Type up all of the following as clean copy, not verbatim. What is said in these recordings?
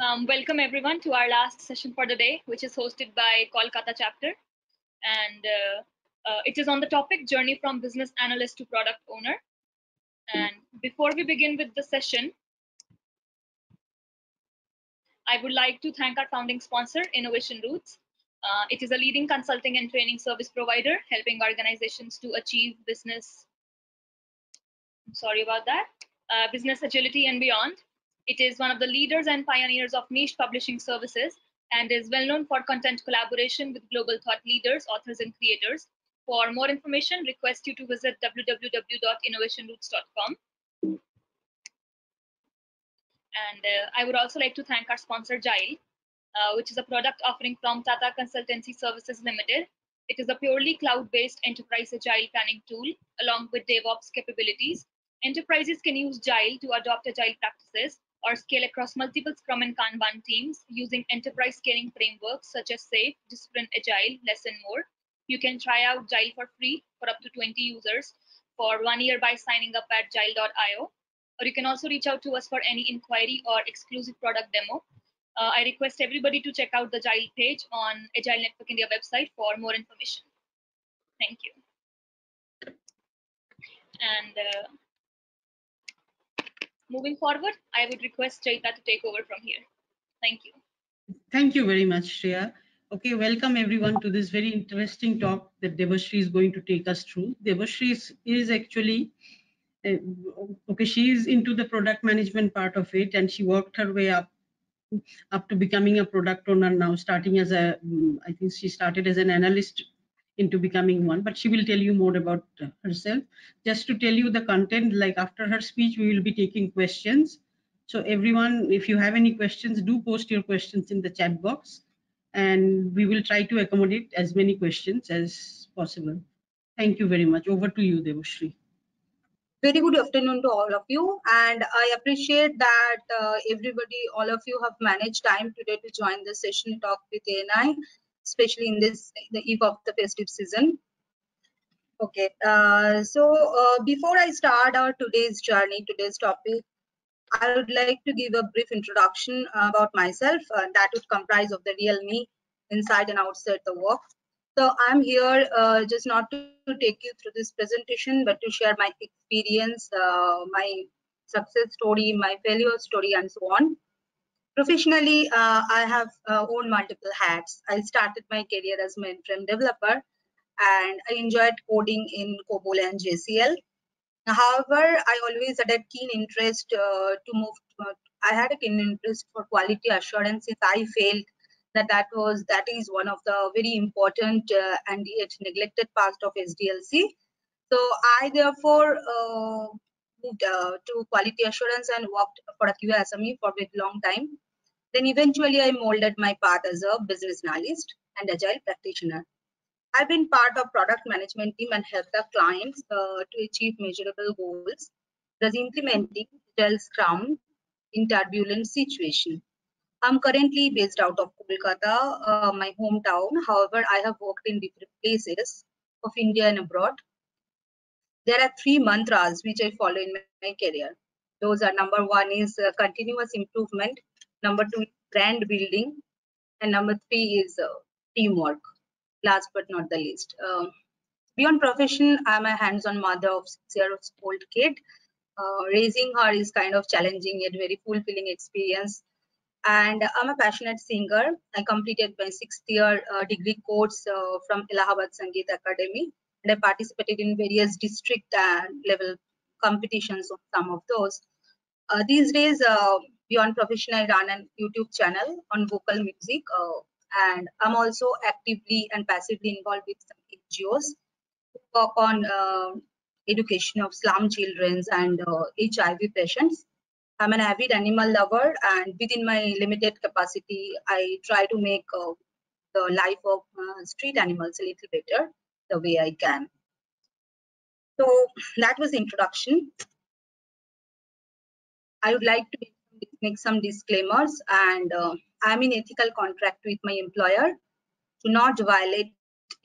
Welcome everyone to our last session for the day, which is hosted by Kolkata chapter. And it is on the topic Journey from Business Analyst to Product Owner. And before we begin with the session, I would like to thank our founding sponsor, Innovation Roots. It is a leading consulting and training service provider, helping organizations to achieve business agility and beyond. It is one of the leaders and pioneers of niche publishing services and is well known for content collaboration with global thought leaders, authors, and creators. For more information, request you to visit www.innovationroots.com. And I would also like to thank our sponsor, Jile, which is a product offering from Tata Consultancy Services Limited. It is a purely cloud-based enterprise agile planning tool along with DevOps capabilities. Enterprises can use Jile to adopt agile practices or scale across multiple Scrum and Kanban teams using enterprise scaling frameworks such as SAFe, Discipline Agile, Less and More. You can try out Jile for free for up to 20 users for 1 year by signing up at jile.io. Or you can also reach out to us for any inquiry or exclusive product demo. I request everybody to check out the Jile page on Agile Network India website for more information. Thank you. And moving forward, I would request Chaita to take over from here. Thank you. Thank you very much, Shreya. Okay, welcome everyone to this very interesting talk that Debashri is going to take us through. Debashri is actually, she is into the product management part of it, and she worked her way up to becoming a product owner now, starting as I think she started as an analyst into becoming one, but she will tell you more about herself. Just to tell you the content, like after her speech, we will be taking questions. So everyone, if you have any questions, do post your questions in the chat box, and we will try to accommodate as many questions as possible. Thank you very much. Over to you, Debashri. Very good afternoon to all of you, and I appreciate that all of you have managed time today to join the session talk with ANI, especially in the eve of the festive season. Okay, before I start our today's topic, I would like to give a brief introduction about myself that would comprise of the real me inside and outside the work. So I'm here just not to take you through this presentation, but to share my experience, my success story, my failure story, and so on. Professionally, I have worn multiple hats. I started my career as a mainframe developer, and I enjoyed coding in COBOL and JCL. However, I always had a keen interest I had a keen interest for quality assurance, since I felt that is one of the very important and yet neglected parts of SDLC. So I therefore moved to quality assurance and worked for a QA SME for a very long time. Then eventually I molded my path as a business analyst and agile practitioner. I've been part of product management team and helped the clients to achieve measurable goals, thus implementing Agile Scrum in turbulent situation. I'm currently based out of Kolkata, my hometown. However, I have worked in different places of India and abroad. There are 3 mantras which I follow in my career. Those are: number 1 is continuous improvement, number 2 is brand building, and number 3 is teamwork. Last but not the least. Beyond profession, I'm a hands-on mother of 6-year-old kid. Raising her is kind of challenging yet very fulfilling experience. And I'm a passionate singer. I completed my 6th year degree course from Allahabad Sangeet Academy, and I participated in various district level competitions of some of those. These days, beyond profession, I run a YouTube channel on vocal music, and I'm also actively and passively involved with some NGOs who work on education of slum children and HIV patients. I'm an avid animal lover, and within my limited capacity, I try to make the life of street animals a little better the way I can. So that was the introduction. I would like to make some disclaimers, and I'm in ethical contract with my employer to not violate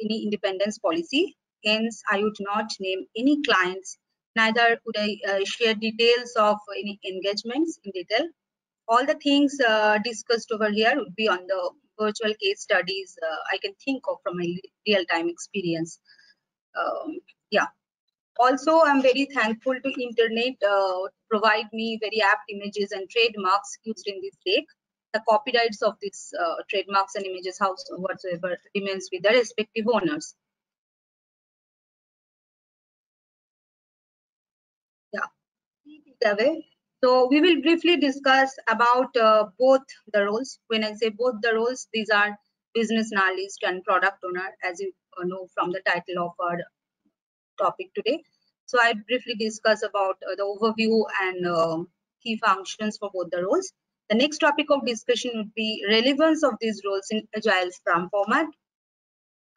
any independence policy. Hence, I would not name any clients, neither would I share details of any engagements in detail all the things discussed over here would be on the virtual case studies I can think of from my real-time experience. Yeah. Also, I'm very thankful to internet provide me very apt images and trademarks used in this deck. The copyrights of these trademarks and images, whatsoever, remains with their respective owners. Yeah. So we will briefly discuss about both the roles. When I say both the roles, these are business analyst and product owner, as you know from the title of our topic today. So I briefly discuss about the overview and key functions for both the roles. The next topic of discussion would be relevance of these roles in Agile Scrum format.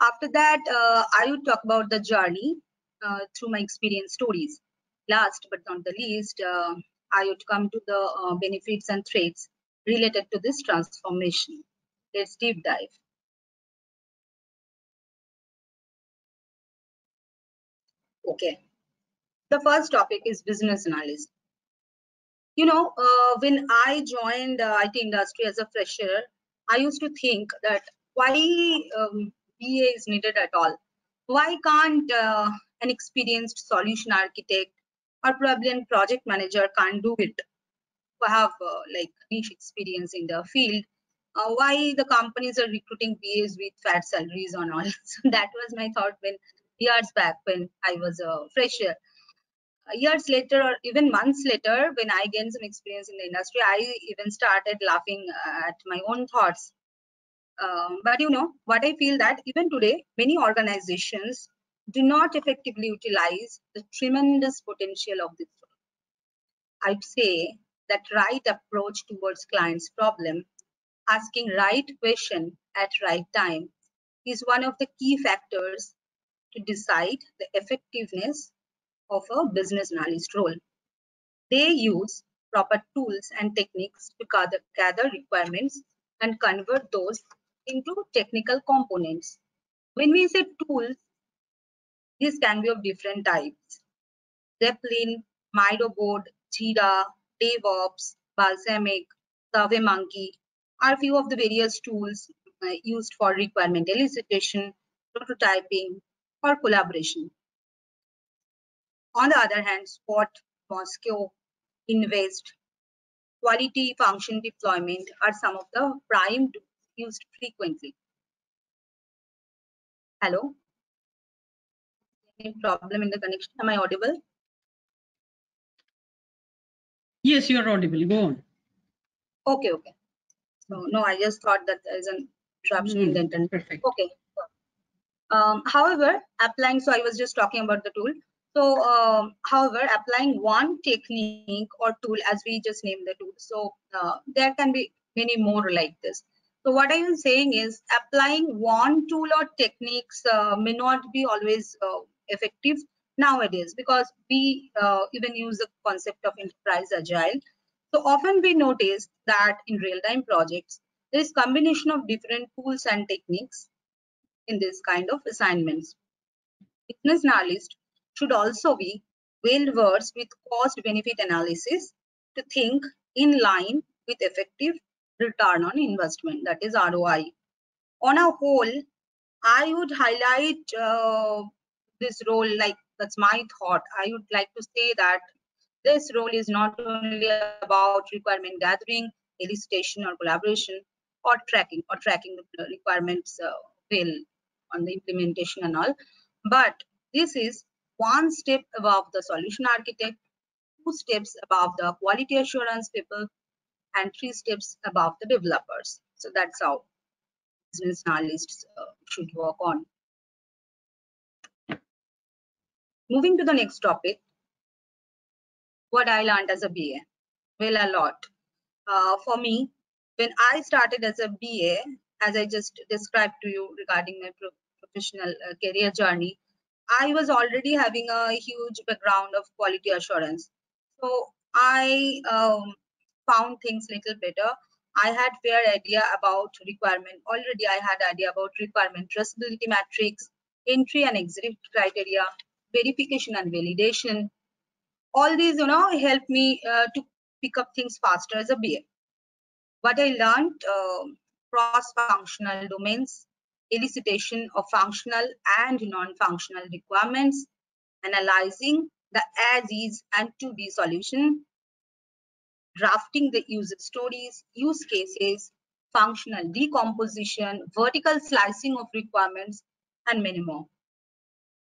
After that, I would talk about the journey through my experience stories. Last but not the least, I would come to the benefits and threats related to this transformation. Let's deep dive. Okay. The first topic is business analysis. You know, when I joined the IT industry as a fresher, I used to think that why BA is needed at all? Why can't an experienced solution architect or probably a project manager can't do it? Who have like niche experience in the field? Why the companies are recruiting BAs with fat salaries and all? So that was my thought when years back when I was a fresher. Years later or even months later, when I gained some experience in the industry, I even started laughing at my own thoughts. But you know what, I feel that even today many organizations do not effectively utilize the tremendous potential of this role. I'd say that right approach towards client's problem, asking right question at right time, is one of the key factors to decide the effectiveness of a business analyst role. They use proper tools and techniques to gather requirements and convert those into technical components. When we say tools, these can be of different types. Zeppelin, Miroboard, Jira, DevOps, Balsamiq, SurveyMonkey are few of the various tools used for requirement elicitation, prototyping, or collaboration. On the other hand, Spot, Moscow, Invest, quality function deployment are some of the prime tools used frequently. Hello? Any problem in the connection? Am I audible? Yes, you are audible. Go on. Okay. So no, I just thought that there is an interruption in the internet. Perfect. Okay. However, applying, so I was just talking about the tool. So, however, applying one technique or tool, as we just named the tool, so there can be many more like this. So what I am saying is applying one tool or techniques may not be always effective nowadays, because we even use the concept of enterprise agile. So often we notice that in real-time projects, there is combination of different tools and techniques in this kind of assignments. Business analyst should also be well versed with cost benefit analysis to think in line with effective return on investment, that is ROI. On a whole, I would highlight this role, like that's my thought. I would like to say that this role is not only about requirement gathering, elicitation or collaboration, or tracking the requirements well on the implementation and all, but this is one step above the solution architect, 2 steps above the quality assurance people, and 3 steps above the developers. So that's how business analysts should work on. Moving to the next topic, what I learned as a BA. Well, a lot. For me, when I started as a BA, as I just described to you regarding my professional career journey, I was already having a huge background of quality assurance. So I found things little better. I had fair idea about requirement. Already I had idea about requirement traceability matrix, entry and exit criteria, verification and validation. All these, you know, help me to pick up things faster as a BA. What I learned, cross-functional domains, elicitation of functional and non-functional requirements, analyzing the as-is and to-be solution, drafting the user stories, use cases, functional decomposition, vertical slicing of requirements, and many more.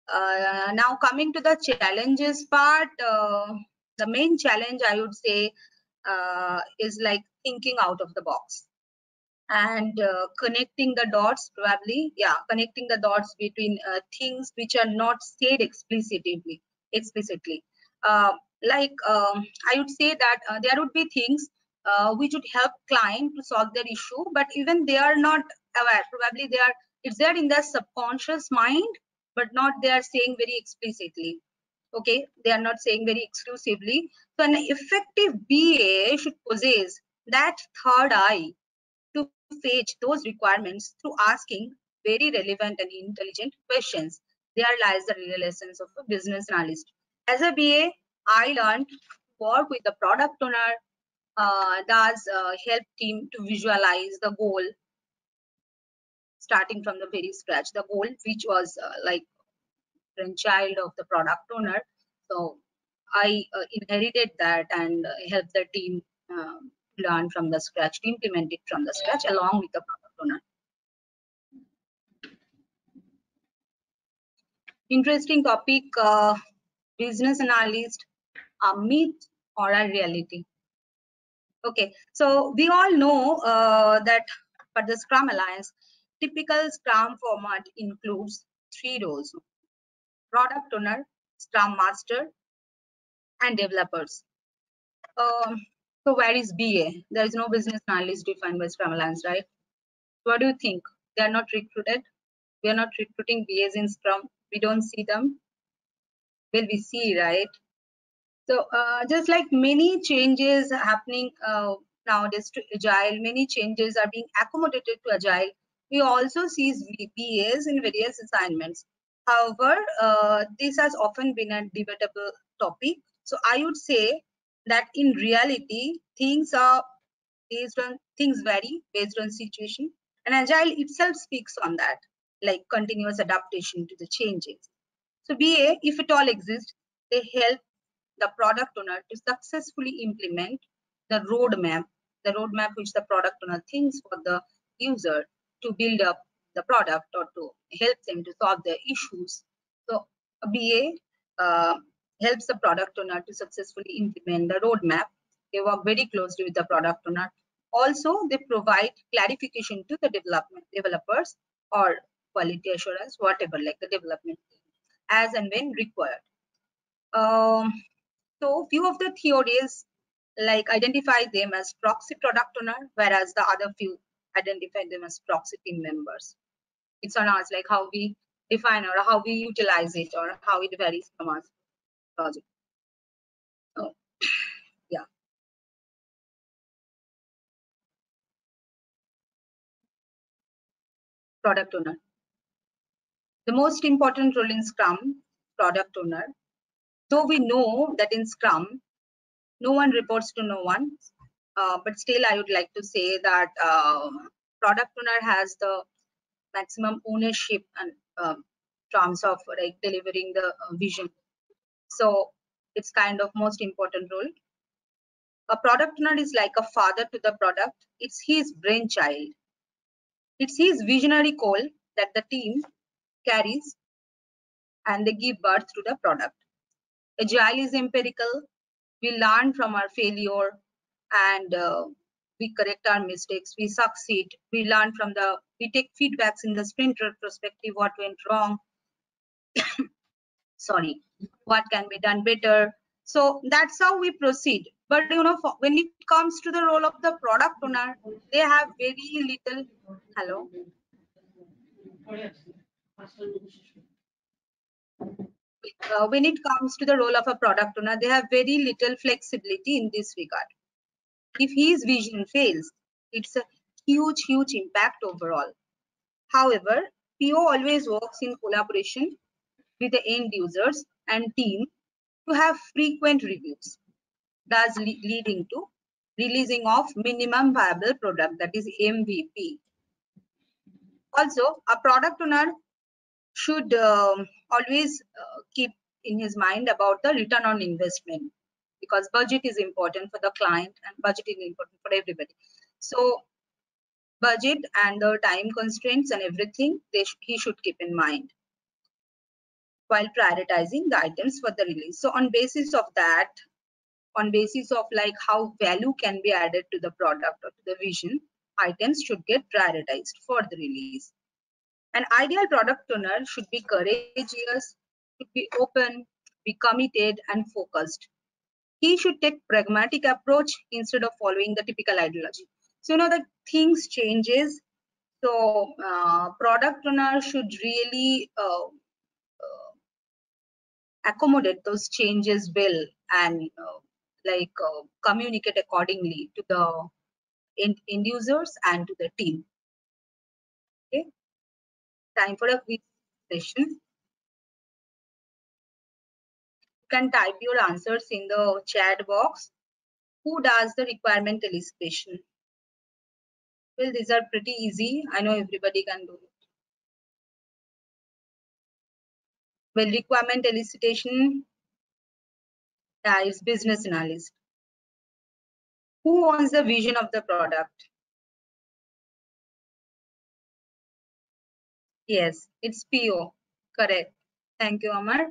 Now coming to the challenges part, the main challenge I would say is like thinking out of the box and connecting the dots, probably, yeah, connecting the dots between things which are not said explicitly. I would say that there would be things which would help client to solve their issue, but even they are not aware. Probably it's there in their subconscious mind, but not they are saying very explicitly. Okay, they are not saying very exclusively. So an effective BA should possess that third eye to fetch those requirements through asking very relevant and intelligent questions. There lies the real essence of a business analyst. As a BA, I learned to work with the product owner, does help team to visualize the goal starting from the very scratch. The goal which was like brainchild of the product owner. So I inherited that and helped the team learn from the scratch, to implement it from the scratch along with the product owner. Interesting topic, business analyst, a myth or a reality. Okay, so we all know that for the Scrum Alliance, typical Scrum format includes 3 roles: product owner, Scrum Master, and developers. So where is BA? There is no business analyst defined by Scrum Alliance, right? What do you think? They are not recruited? We are not recruiting BAs in Scrum. We don't see them. Well, we see, right? So just like many changes happening nowadays to Agile, many changes are being accommodated to Agile. We also see BAs in various assignments. However, this has often been a debatable topic. So I would say that in reality, things vary based on situation, and Agile itself speaks on that, like continuous adaptation to the changes. So BA, if it all exists, they help the product owner to successfully implement the roadmap which the product owner thinks for the user to build up the product or to help them to solve their issues. So a BA helps the product owner to successfully implement the roadmap. They work very closely with the product owner. Also, they provide clarification to the developers or quality assurance, whatever, like the development team, as and when required. So few of the theories like identify them as proxy product owner, whereas the other few identify them as proxy team members. It's on us, like how we define or how we utilize it or how it varies from our project. Oh, yeah. Product owner. The most important role in Scrum, product owner. Though we know that in Scrum, no one reports to no one, but still I would like to say that product owner has the maximum ownership and terms of like delivering the vision. So it's kind of most important role. A product owner is like a father to the product. It's his brainchild. It's his visionary call that the team carries and they give birth to the product. Agile is empirical. We learn from our failure and we correct our mistakes. We succeed. We learn from we take feedbacks in the sprint retrospective, what went wrong. Sorry, what can be done better. So that's how we proceed. But you know, when it comes to the role of the product owner, they have very little. Hello. When it comes to the role of a product owner, they have very little flexibility in this regard. If his vision fails, it's a huge impact overall. However, PO always works in collaboration with the end users and team to have frequent reviews, thus leading to releasing of minimum viable product, that is MVP. Also, a product owner should always keep in his mind about the return on investment, because budget is important for the client and budget is important for everybody. So budget and the time constraints and everything he should keep in mind while prioritizing the items for the release. So on basis of that, on basis of like how value can be added to the product or to the vision, items should get prioritized for the release. An ideal product owner should be courageous, should be open, be committed and focused. He should take pragmatic approach instead of following the typical ideology. So the things changes. So product owner should really accommodate those changes well and communicate accordingly to the end users and to the team. Okay, time for a quick session. You can type your answers in the chat box. Who does the requirement elicitation? Well, these are pretty easy. I know everybody can do it. Well, requirement elicitation is business analyst. Who owns the vision of the product? Yes, it's PO. Correct. Thank you, Amar.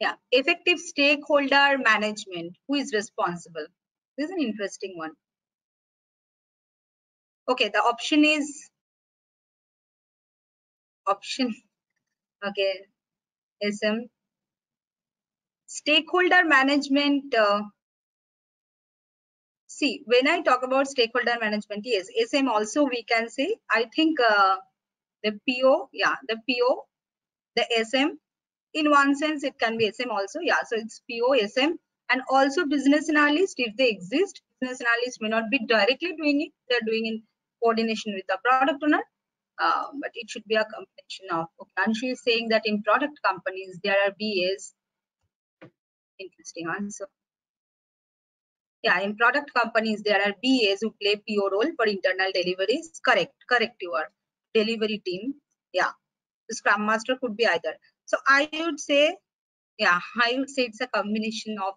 Yeah, effective stakeholder management. Who is responsible? This is an interesting one. Okay, the option is option. Okay, SM. Stakeholder management. See, when I talk about stakeholder management, yes, SM also we can say. I think the PO, yeah, the PO, the SM. In one sense, it can be SM also. Yeah, so it's PO, SM, and also business analyst if they exist. Business analysts may not be directly doing it; they're doing in coordination with the product owner. But it should be a combination of. Okay, Anshu is saying that in product companies there are BAs. Interesting answer. Yeah, in product companies there are BAs who play PO role for internal deliveries. Correct, correct. You are delivery team. Yeah, the Scrum Master could be either. So I would say, yeah, I would say it's a combination of.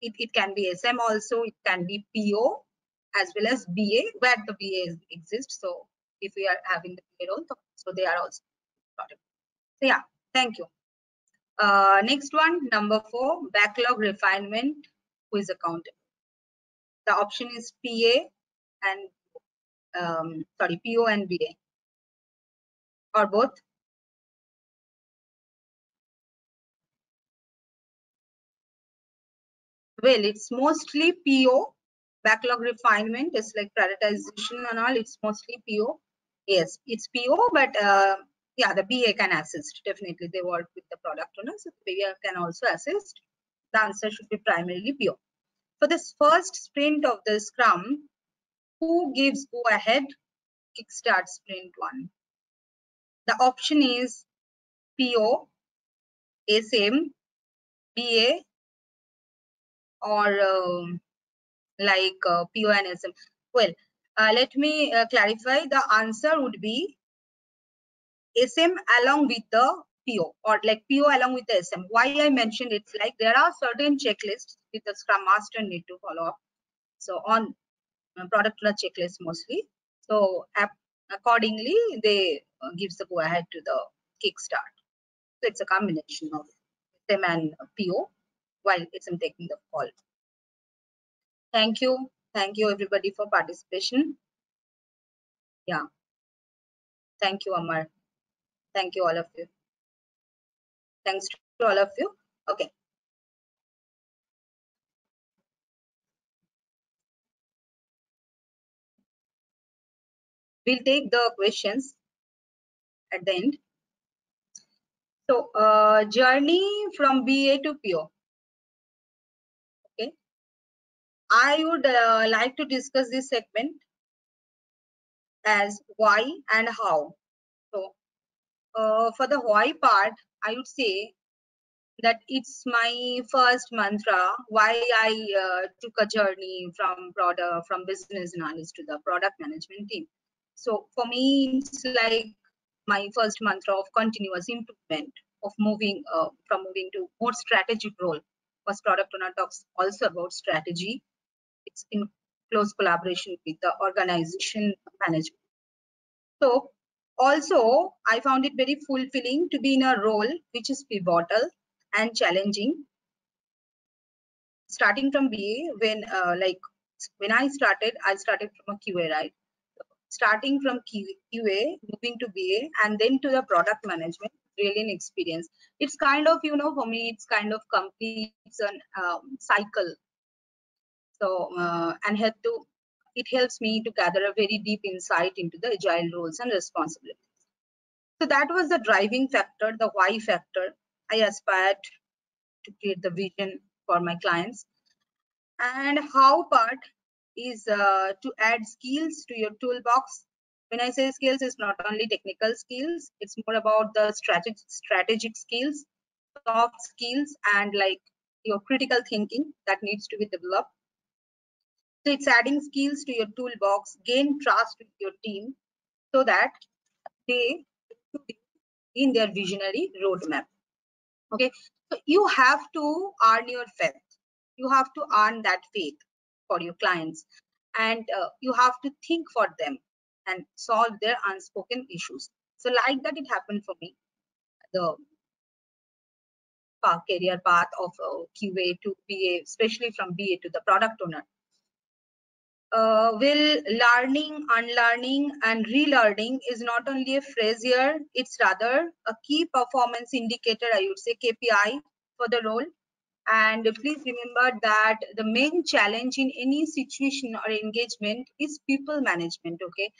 It can be SM also. It can be PO as well as BA, where the BA exists. So if we are having the BA role, so they are also product. So yeah, thank you. Next one, number 4, backlog refinement. Who is accountable? The option is PA and PO and BA, or both. Well, it's mostly PO. Backlog refinement is like prioritization and all. It's mostly PO. Yes, it's PO, but yeah, the BA can assist. Definitely, they work with the product owner, so the BA can also assist. The answer should be primarily PO. For this first sprint of the Scrum, who gives go ahead? Kickstart sprint 1. The option is PO, SM, BA, or PO and SM. Well, let me clarify. The answer would be SM along with the PO, or like PO along with the SM. Why I mentioned it's like there are certain checklists with the Scrum Master need to follow up. So on product owner checklist mostly. So accordingly, they gives the go ahead to the kickstart. So it's a combination of SM and PO while SM taking the call. Thank you everybody for participation. Yeah, thank you, Amar. Thank you all of you. Thanks to all of you. Okay. We'll take the questions at the end. So journey from BA to PO. Okay, I would like to discuss this segment as why and how. So for the why part, I would say that it's my first mantra why I took a journey from business analyst to the product management team. So for me, it's like my first mantra of continuous improvement, of moving from moving to more strategic role. Because product owner talks also about strategy. It's in close collaboration with the organization management. So also, I found it very fulfilling to be in a role which is pivotal and challenging. Starting from BA, when I started from a QA, right? Starting from QA, moving to BA, and then to the product management, really an experience. It's kind of, for me, it's kind of completes an cycle. So, it helps me to gather a very deep insight into the agile roles and responsibilities. So that was the driving factor, the why factor. I aspired to create the vision for my clients. And how part is to add skills to your toolbox. When I say skills, it's not only technical skills, it's more about the strategic skills, soft skills, and like your critical thinking that needs to be developed. So it's adding skills to your toolbox, gain trust with your team so that they in their visionary roadmap. Okay, so you have to earn your faith. You have to earn that faith for your clients, and you have to think for them and solve their unspoken issues. So like that, it happened for me. The career path of QA to BA, especially from BA to the product owner. Will learning, unlearning, and relearning is not only a phrase here, it's rather a key performance indicator, I would say KPI for the role. And please remember that the main challenge in any situation or engagement is people management, okay?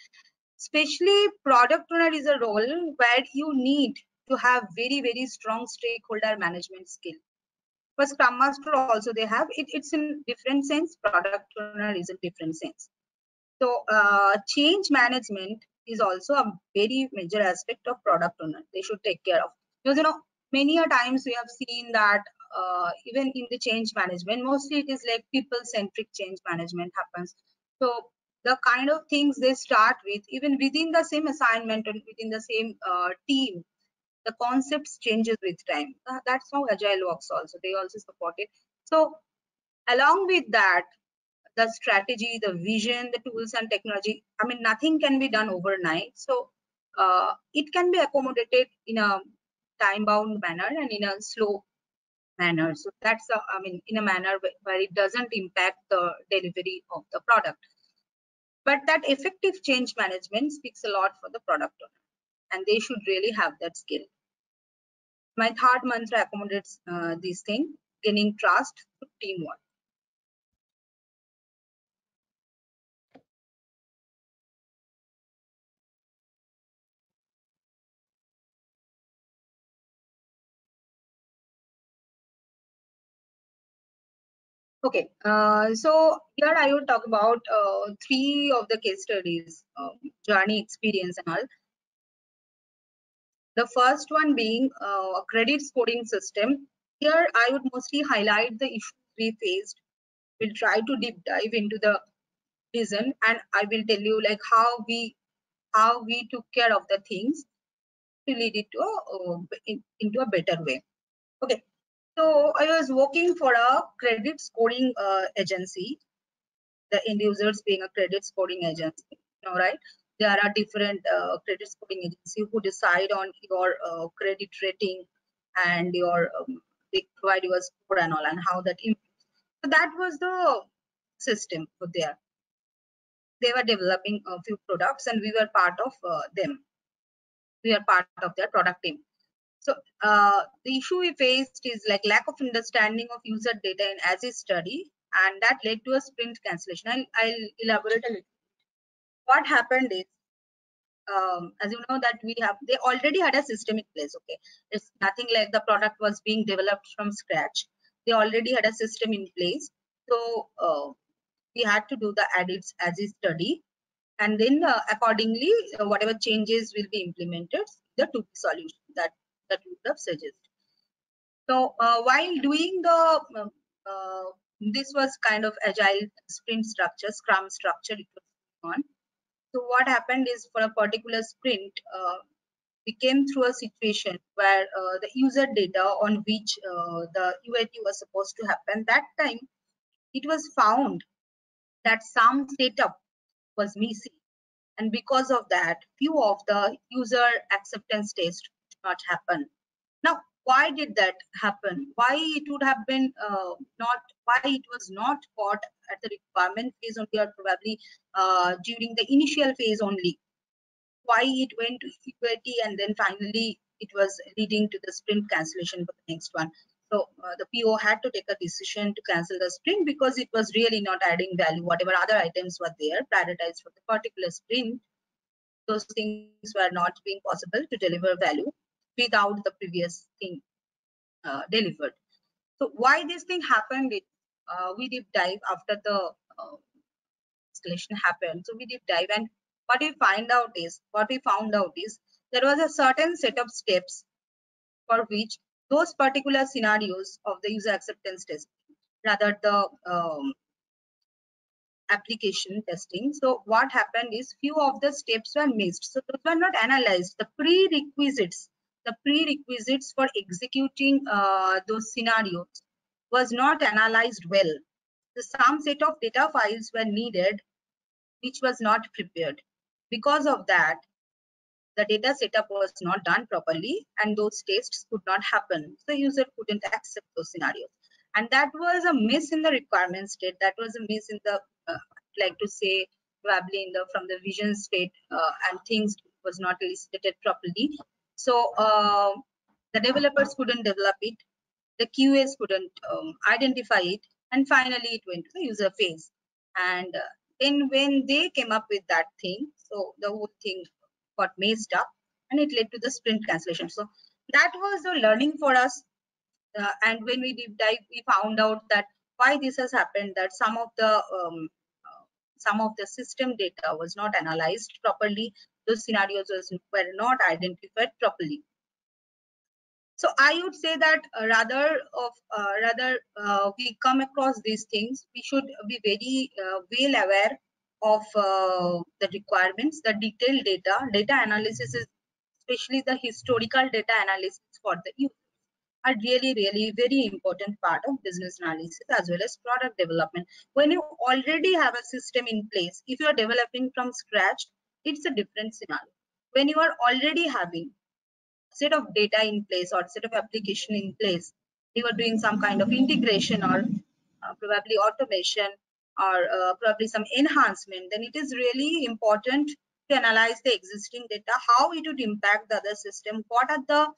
Especially product owner is a role where you need to have very, very strong stakeholder management skill. For Scrum Master also they have, it's in different sense, product owner is in different sense. So change management is also a very major aspect of product owner. They should take care of. Because many a times we have seen that even in the change management, mostly it is like people-centric change management happens. So the kind of things they start with, even within the same assignment and within the same team, the concepts changes with time. That's how Agile works also. They also support it. So along with that, the strategy, the vision, the tools and technology, I mean, nothing can be done overnight. So it can be accommodated in a time-bound manner and in a slow manner. So that's, in a manner where it doesn't impact the delivery of the product. But that effective change management speaks a lot for the product owner, and they should really have that skill. My third mantra accommodates this thing, gaining trust through teamwork. Okay, so here I will talk about 3 of the case studies, journey experience and all. The first one being a credit scoring system. Here I would mostly highlight the issues we faced. We'll try to deep dive into the reason, and I will tell you like how we took care of the things to lead it to into a better way. Okay, so I was working for a credit scoring agency. The end users being a credit scoring agency, right? There are different credit scoring agency who decide on your credit rating and your they provide you a score and all, and how that improves. So that was the system for there. They were developing a few products, and we were part of them. We are part of their product team. So the issue we faced is like lack of understanding of user data in as a study, and that led to a sprint cancellation. I'll elaborate a little. What happened is, as you know, that they already had a system in place. Okay, it's nothing like the product was being developed from scratch. They already had a system in place. So we had to do the edits as a study, and then accordingly, whatever changes will be implemented, the to-be solution that we would have suggested. So while doing the this was kind of agile sprint structure, Scrum structure it was on. So what happened is for a particular sprint, we came through a situation where the user data on which the UAT was supposed to happen, that time it was found that some setup was missing, and because of that few of the user acceptance tests did not happen. Now why did that happen? Why it would have been not, why it was not caught at the requirement phase only, or probably during the initial phase only? Why it went to equity and then finally it was leading to the sprint cancellation for the next one? So the PO had to take a decision to cancel the sprint because it was really not adding value. Whatever other items were there prioritized for the particular sprint, those things were not being possible to deliver value without the previous thing delivered. So why this thing happened? We deep dive after the escalation happened. So we deep dive, and what we found out is there was a certain set of steps for which those particular scenarios of the user acceptance testing, rather the application testing. So what happened is few of the steps were missed. So those were not analyzed. The prerequisites for executing those scenarios was not analyzed well. So some set of data files were needed which was not prepared. Because of that, the data setup was not done properly and those tests could not happen. So user couldn't accept those scenarios. And that was a miss in the requirement state. That was a miss in the, like to say, probably in the from the vision state, and things was not elicited properly. So the developers couldn't develop it. The QAs couldn't identify it. And finally, it went to the user phase. And then when they came up with that thing, so the whole thing got messed up and it led to the sprint cancellation. So that was the learning for us. And when we deep dive, we found out that why this has happened, that some of the system data was not analyzed properly. Those scenarios were not identified properly. So I would say that rather we come across these things, we should be very well aware of the requirements, the detailed data analysis, is especially the historical data analysis for the users, are really very important part of business analysis as well as product development. When you already have a system in place, if you are developing from scratch, it's a different scenario. When you are already having set of data in place or set of application in place, you are doing some kind of integration or probably automation or probably some enhancement, then it is really important to analyze the existing data, how it would impact the other system, what are the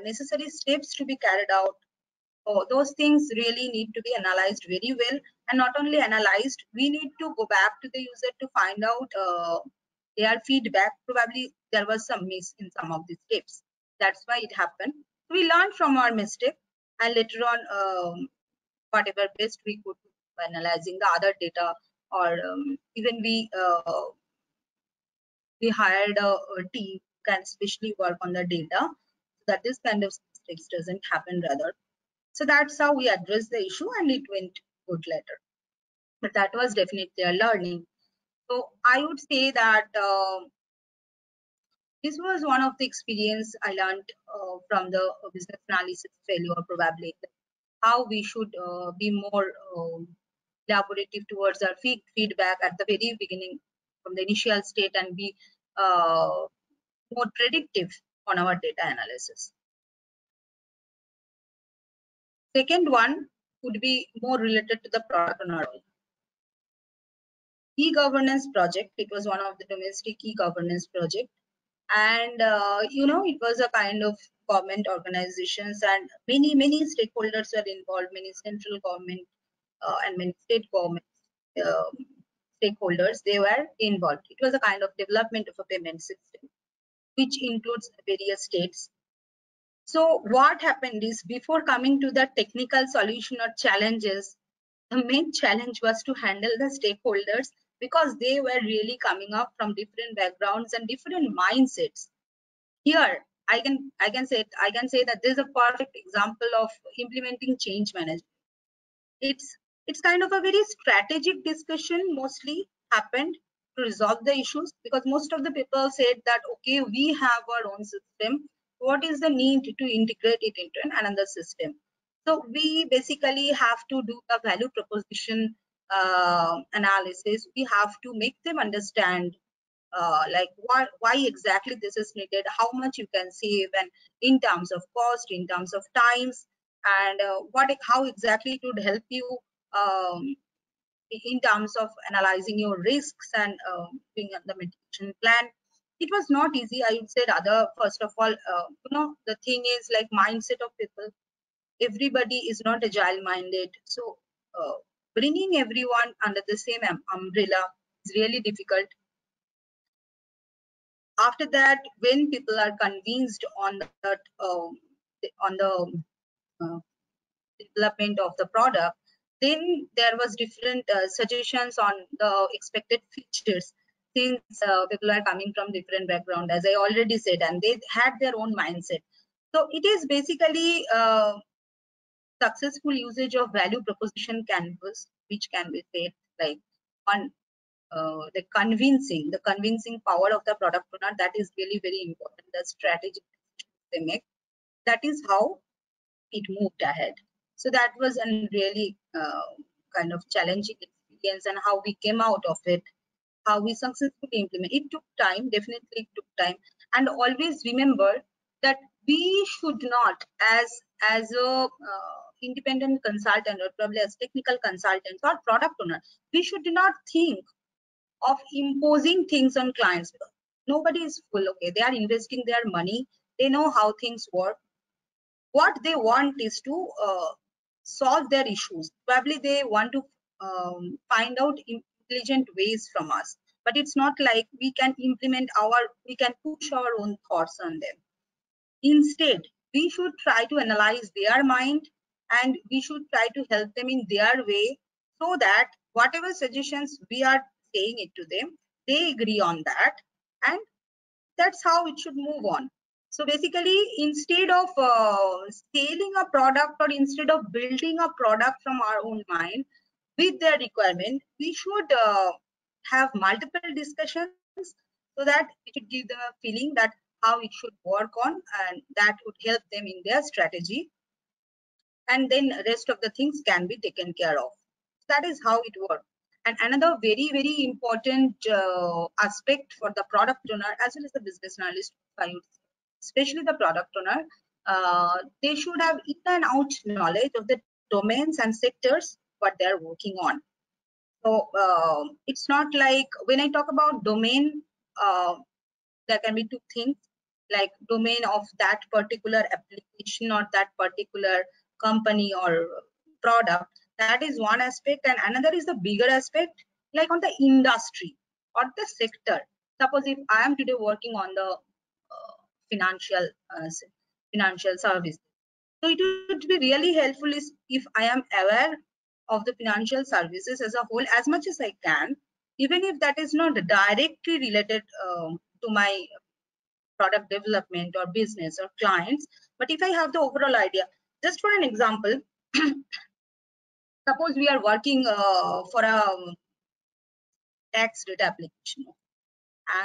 necessary steps to be carried out. So those things really need to be analyzed very well, and not only analyzed, we need to go back to the user to find out their feedback. Probably there was some miss in some of the steps. That's why it happened. We learned from our mistake, and later on, whatever best we could do by analyzing the other data, or even we hired a team who can especially work on the data so that this kind of mistakes doesn't happen rather. So that's how we addressed the issue, and it went good later. But that was definitely a learning. So I would say that this was one of the experience I learned from the business analysis failure, probably how we should be more collaborative towards our feedback at the very beginning from the initial state, and be more predictive on our data analysis. Second one would be more related to the product owner. E-governance project. It was one of the domestic e-governance project, and it was a kind of government organizations, and many stakeholders were involved, many central government and many state government stakeholders, they were involved. It was a kind of development of a payment system which includes various states. So what happened is, before coming to the technical solution or challenges, the main challenge was to handle the stakeholders, because they were really coming up from different backgrounds and different mindsets. Here, I can say that this is a perfect example of implementing change management. It's kind of a very strategic discussion mostly happened to resolve the issues, because most of the people said that, okay, we have our own system. What is the need to integrate it into another system? So we basically have to do a value proposition analysis. We have to make them understand like why exactly this is needed, how much you can save, and in terms of cost, in terms of times, and how exactly it would help you um, in terms of analyzing your risks and doing the mitigation plan. It was not easy, I would say. Rather, first of all, the thing is like mindset of people. Everybody is not agile minded, so bringing everyone under the same umbrella is really difficult. After that, when people are convinced on that on the uh, development of the product, then there was different suggestions on the expected features, since people are coming from different background, as I already said, and they had their own mindset. So it is basically successful usage of value proposition canvas, which can be said like one the convincing power of the product owner. That is really very important. The strategy they make, that is how it moved ahead. So that was a really kind of challenging experience, and how we came out of it, how we successfully implement. It took time, definitely it took time. And always remember that we should not, as a independent consultant, or probably as technical consultants or product owner, we should not think of imposing things on clients. Nobody is full, okay? They are investing their money. They know how things work. What they want is to solve their issues. Probably they want to find out intelligent ways from us. But it's not like we can we can push our own thoughts on them. Instead, we should try to analyze their mind, and we should try to help them in their way, so that whatever suggestions we are saying it to them, they agree on that, and that's how it should move on. So basically, instead of scaling a product, or instead of building a product from our own mind with their requirement, we should have multiple discussions, so that it should give them a feeling that how it should work on, and that would help them in their strategy. And then rest of the things can be taken care of. That is how it works. And another very, very important aspect for the product owner as well as the business analyst, especially the product owner, they should have in and out knowledge of the domains and sectors what they're working on. So it's not like, when I talk about domain, there can be two things, like domain of that particular application or that particular company or product. That is one aspect, and another is the bigger aspect, like on the industry or the sector. Suppose if I am today working on the financial financial service, so it would be really helpful if I am aware of the financial services as a whole as much as I can, even if that is not directly related to my product development or business or clients. But if I have the overall idea, just for an example, suppose we are working for a tax data application,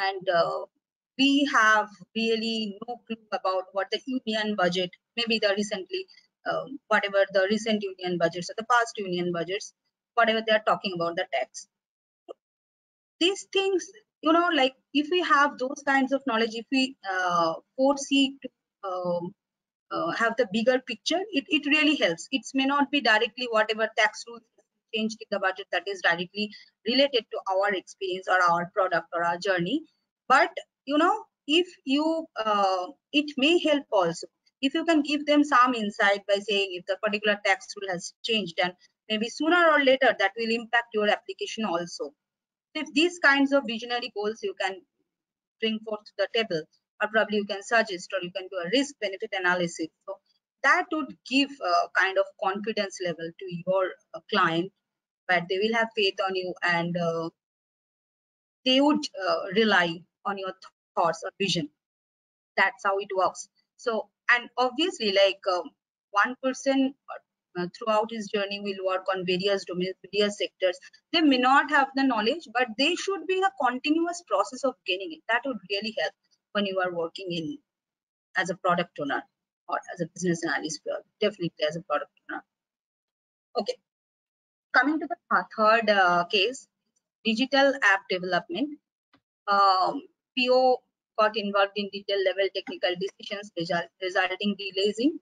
and we have really no clue about what the union budget, maybe the recently, whatever the recent union budgets or the past union budgets, whatever they are talking about the tax. These things, like if we have those kinds of knowledge, if we foresee to have the bigger picture, it really helps. It may not be directly whatever tax rules changed in the budget that is directly related to our experience or our product or our journey, but if you it may help also if you can give them some insight by saying if the particular tax rule has changed, and maybe sooner or later that will impact your application also. If these kinds of visionary goals you can bring forth to the table, or probably you can suggest, or you can do a risk benefit analysis, so that would give a kind of confidence level to your client, but they will have faith on you, and they would rely on your thoughts or vision. That's how it works. So, and obviously, like one person throughout his journey will work on various domains, various sectors. They may not have the knowledge, but they should be in a continuous process of gaining it. That would really help when you are working in as a product owner or as a business analyst, definitely as a product owner. Okay, coming to the third case, digital app development. PO got involved in detail level technical decisions, resulting delays in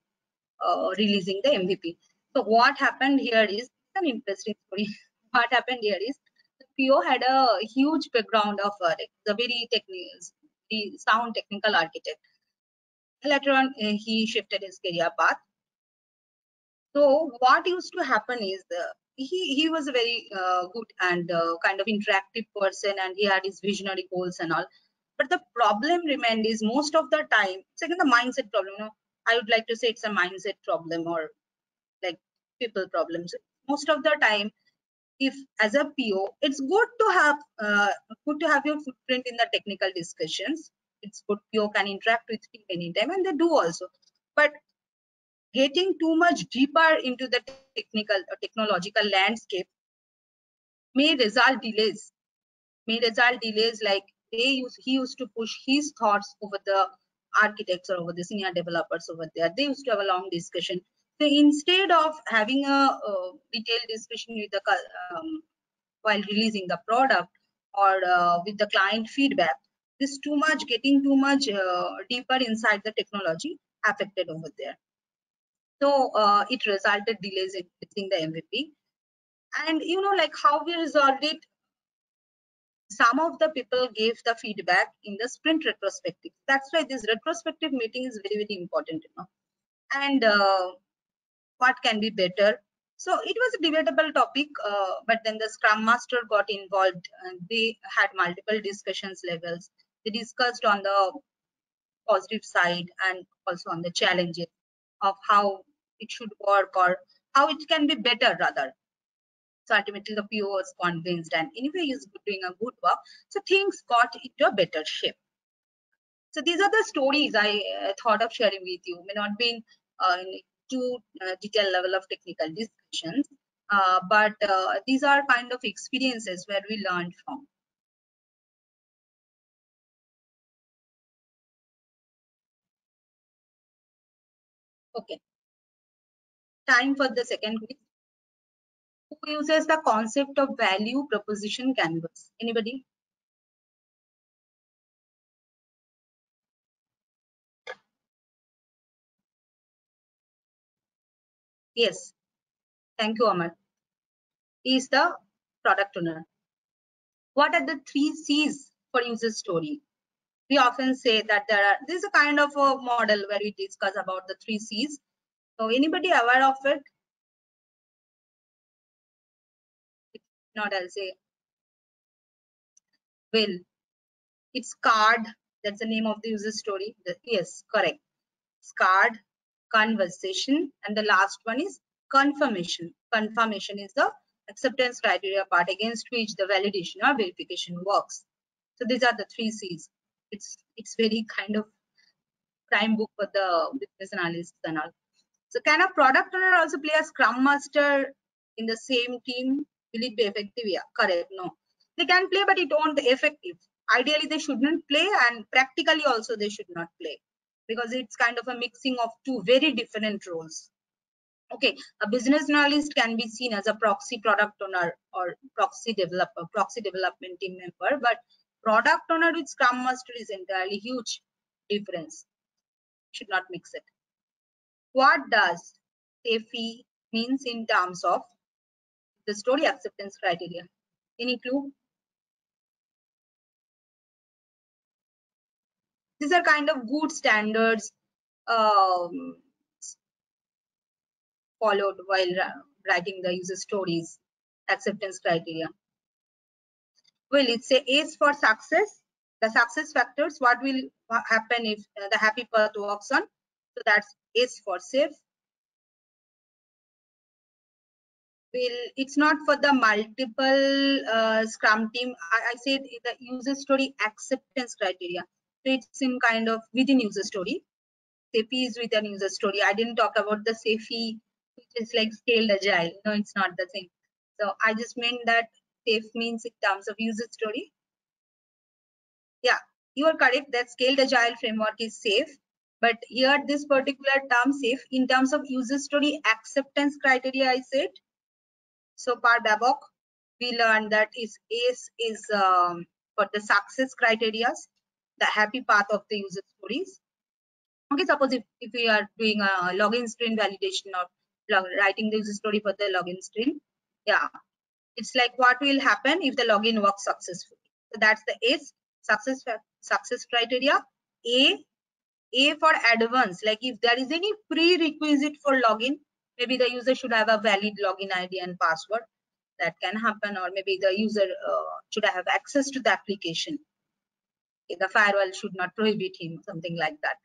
releasing the MVP. So what happened here is an interesting story. What happened here is the PO had a huge background of the very sound technical architect. Later on, he shifted his career path. So what used to happen is he was a very good and kind of interactive person, and he had his visionary goals and all. But the problem remained is most of the time, it's again the mindset problem. You know, I would like to say it's a mindset problem or like people problems. Most of the time, if as a PO, it's good to have your footprint in the technical discussions. It's good PO can interact with team anytime, and they do also. But getting too much deeper into the technical or technological landscape may result delays. Like he used to push his thoughts over the architects or over the senior developers over there. They used to have a long discussion. So instead of having a detailed discussion with the while releasing the product or with the client feedback, this getting too much deeper inside the technology affected over there. So it resulted delays in releasing the MVP. And you know, like how we resolved it, some of the people gave the feedback in the sprint retrospective. That's why this retrospective meeting is very, very important, you know. And what can be better? So it was a debatable topic, but then the Scrum Master got involved and they had multiple discussions levels. They discussed on the positive side and also on the challenges of how it should work or how it can be better rather. So ultimately the PO was convinced and anyway he's doing a good work. So things got into a better shape. So these are the stories I thought of sharing with you. May not be in too detailed level of technical discussions, but these are kind of experiences where we learned from. Okay, time for the second quiz. Who uses the concept of value proposition canvas? Anybody? Yes. Thank you, Amar. He is the product owner. What are the 3 C's for user story? We often say that this is a kind of a model where we discuss about the 3 C's. So anybody aware of it? If not, I'll say, well, it's card. That's the name of the user story. Yes, correct. It's card, conversation, and the last one is confirmation. Confirmation is the acceptance criteria part against which the validation or verification works. So these are the 3 C's. It's very kind of prime book for the business analysts and all. So can a product owner also play a scrum master in the same team? Will it be effective? Yeah, correct. No, they can play, but it won't be effective. Ideally, they shouldn't play, and practically also they should not play because it's kind of a mixing of 2 very different roles. Okay, a business analyst can be seen as a proxy product owner or proxy developer, proxy development team member, but product owner with scrum master is entirely huge difference. Should not mix it. What does SAFe means in terms of the story acceptance criteria? Any clue? These are kind of good standards followed while writing the user stories acceptance criteria. Well, it's a S for success. The success factors, what will happen if the happy path works on? So that's S for safe. Well, it's not for the multiple Scrum team. I said the user story acceptance criteria. So it's in kind of within user story. SAFe is within user story. I didn't talk about the SAFe, which is like scaled agile. No, it's not the same. So I just meant that SAFe means in terms of user story. Yeah, you are correct that scaled agile framework is safe. But here this particular term SAFe in terms of user story acceptance criteria I said. So per Babok, we learned that ACE is for the success criteria, the happy path of the user stories. Okay, suppose if we are doing a login screen validation or writing the user story for the login screen, yeah, it's like what will happen if the login works successfully. So that's the ACE success criteria. A for advanced, like if there is any prerequisite for login, maybe the user should have a valid login ID and password. That can happen, or maybe the user should have access to the application. The firewall should not prohibit him, something like that.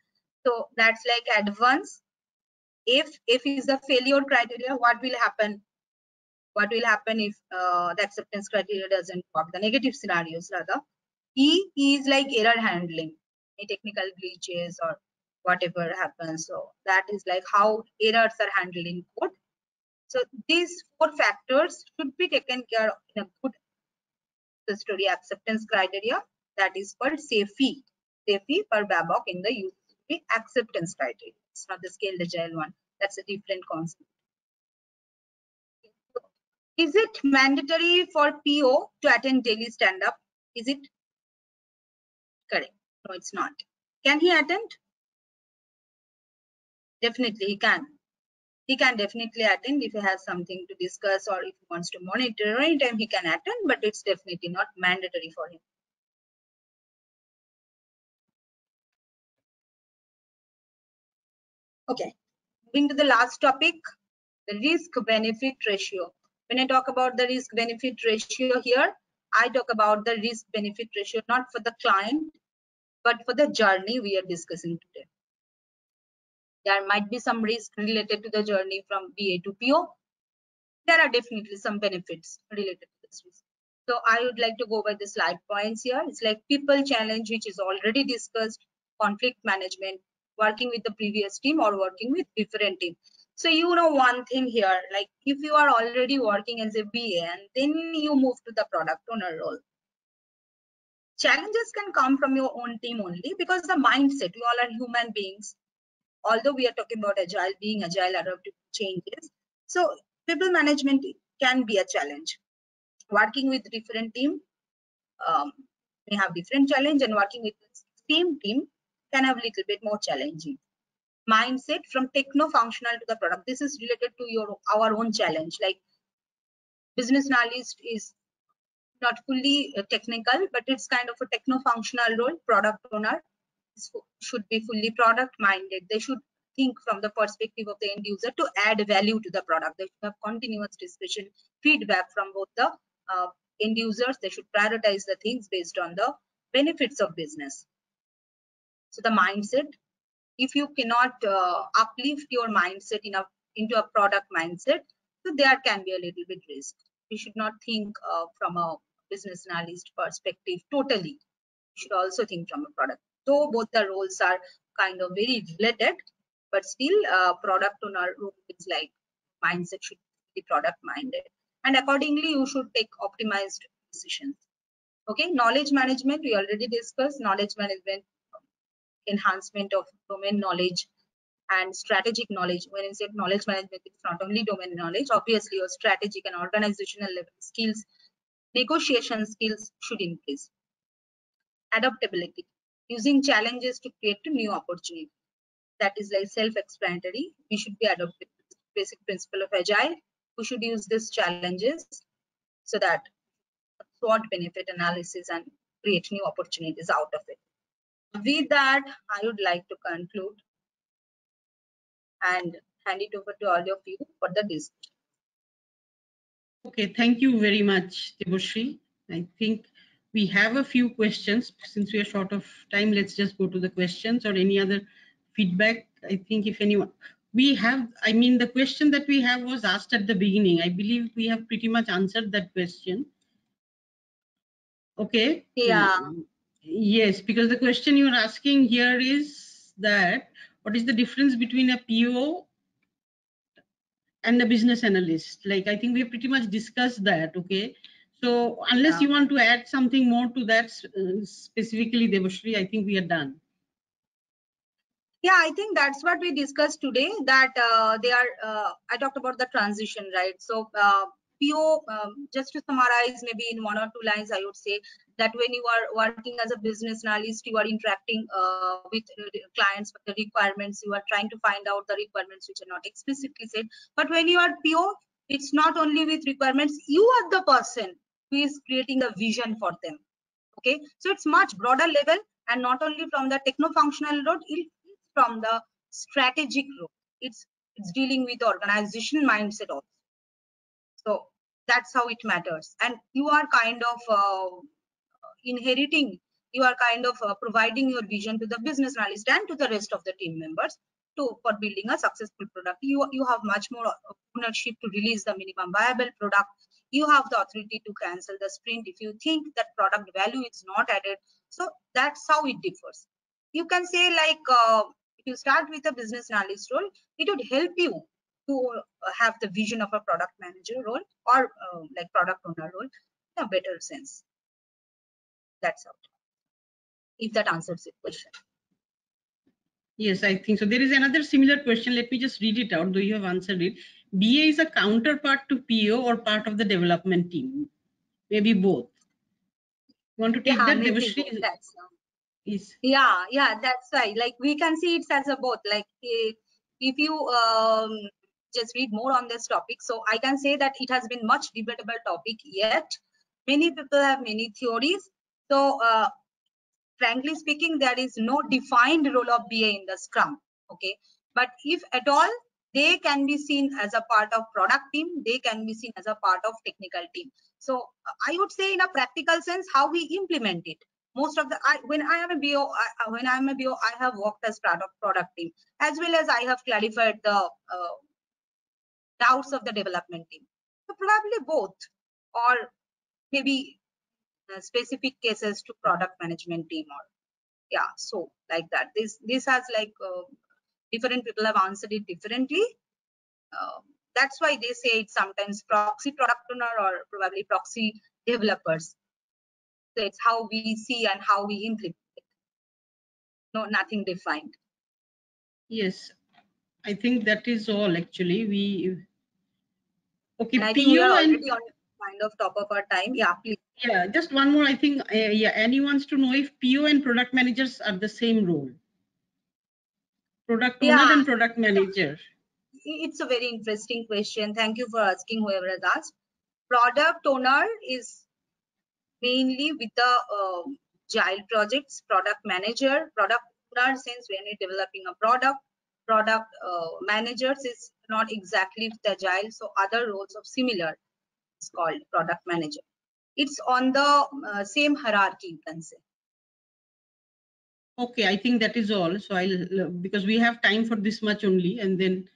So that's like advanced. If is the failure criteria, what will happen? What will happen if the acceptance criteria doesn't work? The negative scenarios rather. E is like error handling, any technical glitches or whatever happens. So that is like how errors are handled in code. So these 4 factors should be taken care of in a good story acceptance criteria, that is called SAFe. SAFe per Babok in the user acceptance criteria. It's not the scaled agile one. That's a different concept. Is it mandatory for PO to attend daily stand-up? Is it correct? No, it's not. Can he attend? Definitely he can. He can definitely attend if he has something to discuss or if he wants to monitor anytime he can attend, but it's definitely not mandatory for him. Okay, moving to the last topic, the risk benefit ratio. When I talk about the risk benefit ratio here, I talk about the risk benefit ratio not for the client, but for the journey we are discussing today. There might be some risk related to the journey from BA to PO. There are definitely some benefits related to this risk. So I would like to go by the slide points here. It's like people challenge, which is already discussed, conflict management, working with the previous team or working with different team. So you know one thing here, like if you are already working as a BA and then you move to the product owner role, challenges can come from your own team only because the mindset, we all are human beings. Although we are talking about agile, being agile, adaptive changes. So people management can be a challenge. Working with different team may have different challenge, and working with the same team can have a little bit more challenging. Mindset from techno-functional to the product. This is related to our own challenge. Like business analyst is not fully technical, but it's kind of a techno-functional role. Product owner should be fully product minded. They should think from the perspective of the end user to add value to the product. They should have continuous discussion, feedback from both the end users. They should prioritize the things based on the benefits of business. So the mindset, if you cannot uplift your mindset into a product mindset, so there can be a little bit risk. You should not think from a business analyst perspective totally. You should also think from a product. So both the roles are kind of very related, but still product owner role is like mindset should be product minded, and accordingly you should take optimized decisions. Okay, knowledge management, we already discussed. Knowledge management, enhancement of domain knowledge and strategic knowledge. When I said knowledge management, it's not only domain knowledge. Obviously your strategic and organizational level skills, negotiation skills should increase. Adaptability, using challenges to create a new opportunity. That is like self-explanatory. We should be adaptive. Basic principle of agile. We should use these challenges so that SWOT benefit analysis and create new opportunities out of it. With that, I would like to conclude and hand it over to all of you for the discussion. Okay, thank you very much, Debashri. I think we have a few questions. Since we are short of time, let's just go to the questions or any other feedback. I think if anyone, we have, I mean, the question that we have was asked at the beginning. I believe we have pretty much answered that question. Okay. Yeah. Yes, because the question you're asking here is that what is the difference between a PO and a business analyst? Like, I think we have pretty much discussed that. Okay. So unless Yeah. you want to add something more to that specifically, Debashri, I think we are done. Yeah, I think that's what we discussed today, that I talked about the transition, right? So PO, just to summarize maybe in 1 or 2 lines, I would say that when you are working as a business analyst, you are interacting with clients with the requirements, you are trying to find out the requirements which are not explicitly said. But when you are PO, it's not only with requirements, you are the person who is creating a vision for them. Okay, so it's much broader level, and not only from the techno-functional road, it's from the strategic road. It's dealing with organizational mindset also. So that's how it matters. And you are kind of inheriting, you are kind of providing your vision to the business analyst and to the rest of the team members for building a successful product. You have much more ownership to release the minimum viable product. You have the authority to cancel the sprint if you think that product value is not added. So that's how it differs. You can say, like, if you start with a business analyst role, it would help you to have the vision of a product manager role, or like product owner role, in a better sense. That's how. If that answers your question. Yes, I think so. There is another similar question. Let me just read it out, though you have answered it. BA is a counterpart to PO or part of the development team? Maybe both. You want to take that, Maybe Debashri? that's Yes. yeah, that's right. Like, we can see it as a both. Like, if you just read more on this topic, so I can say that it has been much debatable topic yet. Many people have many theories. So frankly speaking, there is no defined role of BA in the Scrum. Okay, but if at all, they can be seen as a part of product team, they can be seen as a part of technical team. So I would say, in a practical sense, how we implement it. Most of the when I am a BO, I have worked as part of product team, as well as I have clarified the doubts of the development team. So probably both, or maybe specific cases to product management team, or yeah, so like that. This has like different people have answered it differently. That's why they say it's sometimes proxy product owner or probably proxy developers. So it's how we see and how we implement it. No, nothing defined. Yes, I think that is all actually. Okay, And I think we are PO already and on kind of top of our time. Yeah, please. yeah, just one more. I think yeah, Annie wants to know if PO and product managers are the same role. Product owner Yeah, and product manager. it's a very interesting question. Thank you for asking, whoever has asked. Product owner is mainly with the agile projects. Product manager, product owner, since when you're developing a product managers is not exactly with agile, so other roles of similar is called product manager. It's on the same hierarchy, you can say. Okay, I think that is all. So because we have time for this much only, and then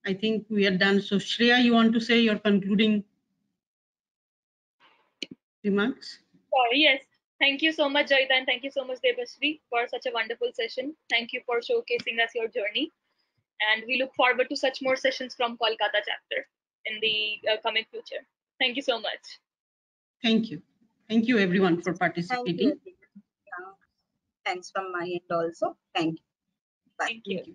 I think we are done. So Shreya, you want to say your concluding remarks? Yes. Thank you so much, Jayita, and thank you so much, Debashri, for such a wonderful session. Thank you for showcasing us your journey. And we look forward to such more sessions from Kolkata chapter in the coming future. Thank you so much. Thank you. Thank you everyone for Thank participating. you. Thanks from my end also. Thank you. Bye. Thank you. Thank you.